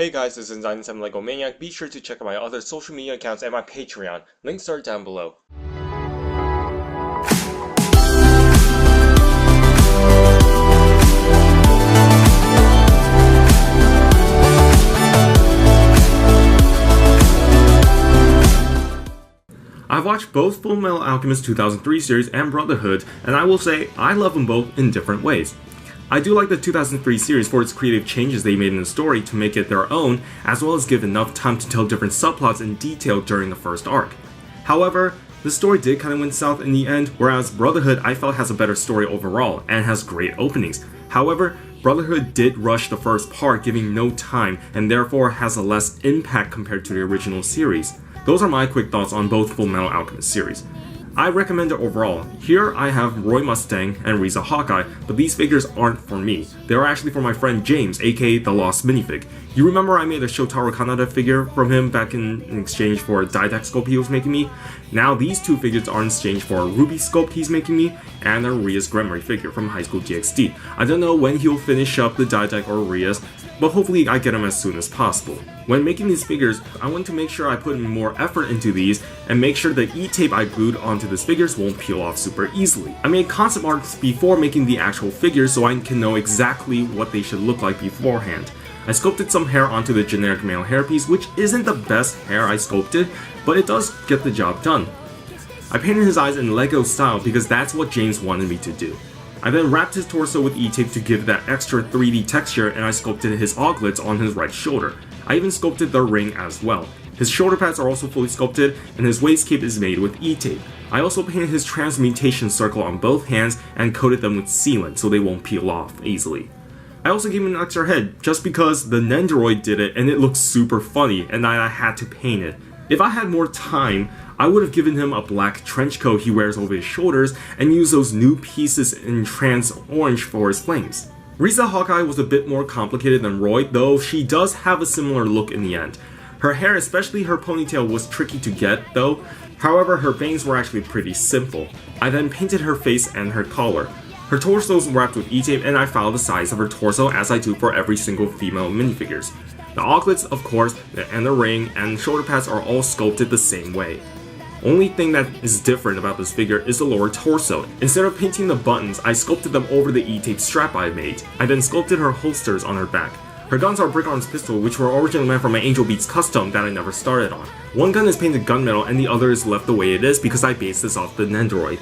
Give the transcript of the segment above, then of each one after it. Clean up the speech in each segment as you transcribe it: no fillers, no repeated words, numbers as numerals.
Hey guys, this is 97 Lego Maniac. Be sure to check out my other social media accounts and my Patreon. Links are down below. I've watched both Fullmetal Alchemist 2003 series and Brotherhood, and I will say I love them both in different ways. I do like the 2003 series for its creative changes they made in the story to make it their own, as well as give enough time to tell different subplots in detail during the first arc. However, the story did kind of went south in the end, whereas Brotherhood I felt has a better story overall and has great openings. However, Brotherhood did rush the first part, giving no time, and therefore has a less impact compared to the original series. Those are my quick thoughts on both Fullmetal Alchemist series. I recommend it overall. Here I have Roy Mustang and Riza Hawkeye, but these figures aren't for me. They are actually for my friend James, aka TheLostMinifig. You remember I made a Shotaro Kanada figure from him back in exchange for a Didact sculpt he was making me? Now these two figures are in exchange for a Ruby sculpt he's making me, and a Ria's Gremory figure from High School DxD. I don't know when he'll finish up the Didact or Ria's, but hopefully I get him as soon as possible. When making these figures, I want to make sure I put in more effort into these and make sure the E-tape I glued onto these figures won't peel off super easily. I made concept arts before making the actual figures so I can know exactly what they should look like beforehand. I sculpted some hair onto the generic male hairpiece, which isn't the best hair I sculpted, but it does get the job done. I painted his eyes in Lego style because that's what James wanted me to do. I then wrapped his torso with E-tape to give that extra 3D texture, and I sculpted his auglets on his right shoulder. I even sculpted the ring as well. His shoulder pads are also fully sculpted, and his waist cape is made with E-tape. I also painted his transmutation circle on both hands and coated them with sealant so they won't peel off easily. I also gave him an extra head just because the Nendoroid did it and it looks super funny and I had to paint it. If I had more time, I would have given him a black trench coat he wears over his shoulders and used those new pieces in trans orange for his flames. Riza Hawkeye was a bit more complicated than Roy, though she does have a similar look in the end. Her hair, especially her ponytail, was tricky to get though. However, her bangs were actually pretty simple. I then painted her face and her collar. Her torso is wrapped with E-tape and I filed the size of her torso as I do for every single female minifigures. The auglets, of course, and the ring and shoulder pads are all sculpted the same way. Only thing that is different about this figure is the lower torso. Instead of painting the buttons, I sculpted them over the E-tape strap I made. I then sculpted her holsters on her back. Her guns are brick arms pistol, which were originally meant for my Angel Beats custom that I never started on. One gun is painted gunmetal and the other is left the way it is because I based this off the Nendoroid.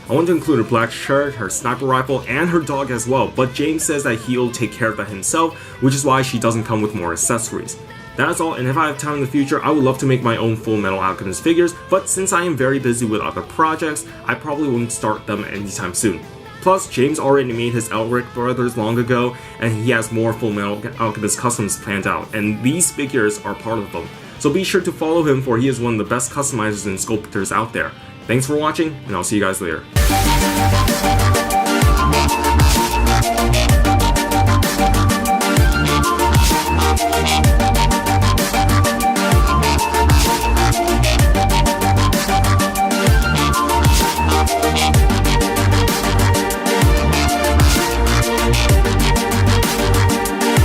I want to include her black shirt, her sniper rifle, and her dog as well, but James says that he'll take care of that himself, which is why she doesn't come with more accessories. That's all, and if I have time in the future, I would love to make my own Fullmetal Alchemist figures, but since I am very busy with other projects, I probably won't start them anytime soon. Plus, James already made his Elric brothers long ago, and he has more Fullmetal Alchemist customs planned out, and these figures are part of them. So be sure to follow him, for he is one of the best customizers and sculptors out there. Thanks for watching, and I'll see you guys later.